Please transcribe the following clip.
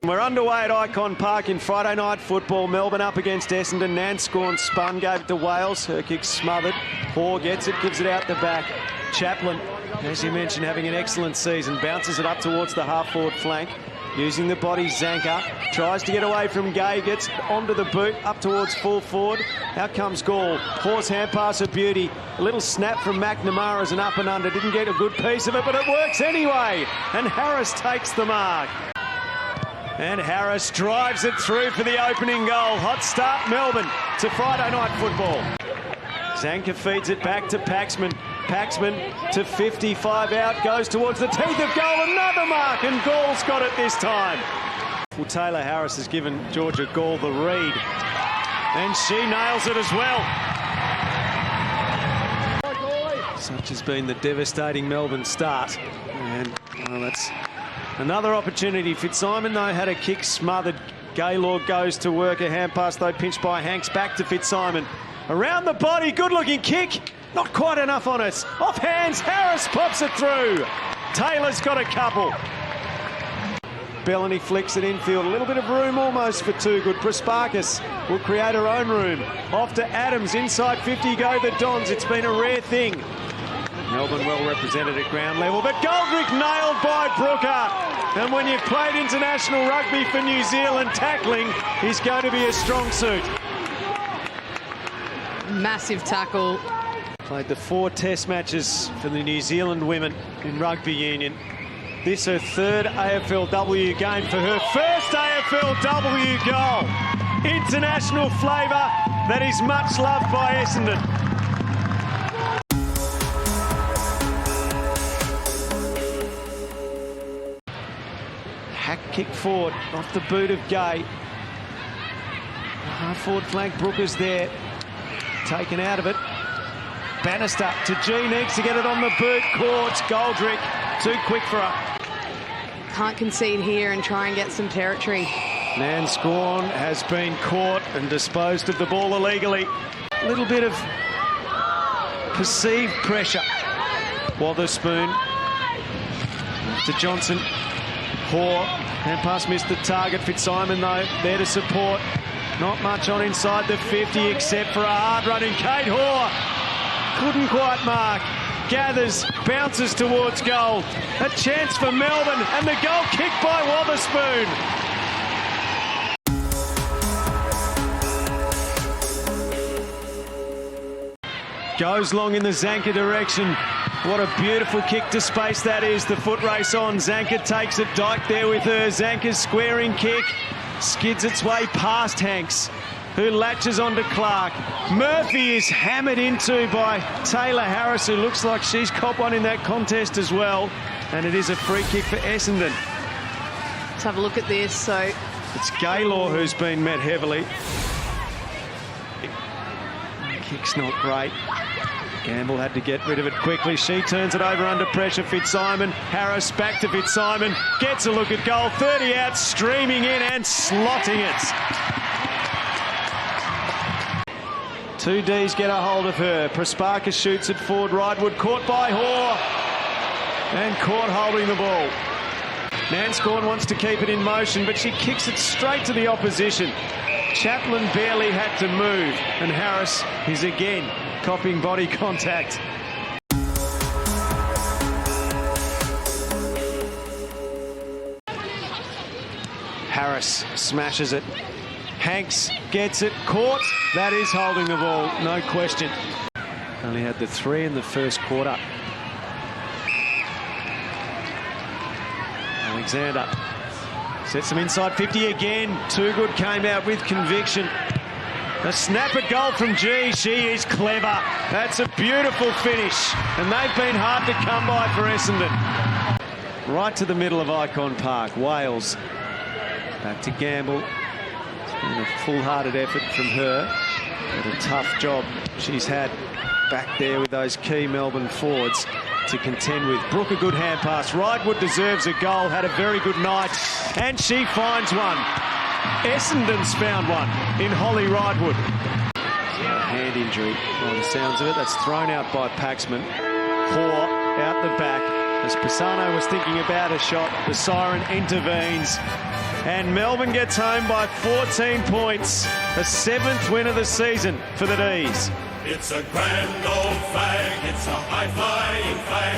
We're underway at Ikon Park in Friday night football. Melbourne up against Essendon. Nanscorn spun, gave it to Wales. Her kick smothered. Hoare gets it, gives it out the back. Chaplin, as you mentioned, having an excellent season. Bounces it up towards the half-forward flank. Using the body, Zanker. Tries to get away from Gay. Gets onto the boot, up towards full forward. Out comes Gall. Hoare's hand pass of beauty. A little snap from McNamara as an up and under. Didn't get a good piece of it, but it works anyway. And Harris takes the mark. And Harris drives it through for the opening goal. Hot start Melbourne to Friday night football. Zanker feeds it back to Paxman. Paxman to 55 out, goes towards the teeth of goal. Another mark, and Gall's got it this time. Well, Taylor Harris has given Georgia Gall the read. And she nails it as well. Such has been the devastating Melbourne start. And well, that's another opportunity. Fitzsimon, though, had a kick smothered. Gaylord goes to work. A hand pass, though, pinched by Hanks. Back to Fitzsimon. Around the body, good-looking kick. Not quite enough on it. Off hands, Harris pops it through. Taylor's got a couple. Bellany flicks it infield. A little bit of room almost for Too Good. Prasparkas will create her own room. Off to Adams. Inside 50 go the Dons. It's been a rare thing. Melbourne well represented at ground level, but Goldrick nailed by Brooker. And when you've played international rugby for New Zealand, tackling is going to be a strong suit. Massive tackle. Played the 4 test matches for the New Zealand women in rugby union. This her third AFLW game for her first AFLW goal. International flavour that is much loved by Essendon. Hack kick forward off the boot of Gay. Half forward flank, Brooker's there. Taken out of it. Bannister to G, needs to get it on the boot. Caught. Goldrick too quick for her. Can't concede here and try and get some territory. Nanscorn has been caught and disposed of the ball illegally. A little bit of perceived pressure. Wotherspoon to Johnson. Hoare, hand pass missed the target. Fitzsimon, though, there to support. Not much on inside the 50 except for a hard running Kate Hoare. Couldn't quite mark. Gathers, bounces towards goal. A chance for Melbourne, and the goal kicked by Wotherspoon. Goes long in the Zanker direction. What a beautiful kick to space that is. The foot race on. Zanker takes it. Dyke there with her. Zanker's squaring kick. Skids its way past Hanks, who latches onto Clark. Murphy is hammered into by Taylor Harris, who looks like she's copped one in that contest as well. And it is a free kick for Essendon. Let's have a look at this. So it's Gaylord who's been met heavily. Kick's not great. Gamble had to get rid of it quickly. She turns it over under pressure. Fitzsimon. Harris back to Fitzsimon. Gets a look at goal. 30 out, streaming in and slotting it. 2 Ds get a hold of her. Prasparkas shoots it forward. Ridewood caught by Hoare. And caught holding the ball. Nanscorn wants to keep it in motion, but she kicks it straight to the opposition. Chaplin barely had to move, and Harris is again copying body contact. Harris smashes it. Hanks gets it, caught. That is holding the ball, no question. Only had the 3 in the first quarter. Alexander sets them inside 50 again. Too Good came out with conviction. A snap at goal from G. She is clever. That's a beautiful finish. And they've been hard to come by for Essendon. Right to the middle of Ikon Park. Wales. Back to Gamble. It's been a full-hearted effort from her. But a tough job she's had back there with those key Melbourne forwards to contend with. Brooke, a good hand pass. Ridewood deserves a goal. Had a very good night. And she finds one. Essendon's found one in Holly Ridewood. A hand injury by the sounds of it. That's thrown out by Paxman. Hoare out the back. As Pisano was thinking about a shot, the siren intervenes. And Melbourne gets home by 14 points. The 7th win of the season for the D's. It's a grand old flag, it's a high-flying flag.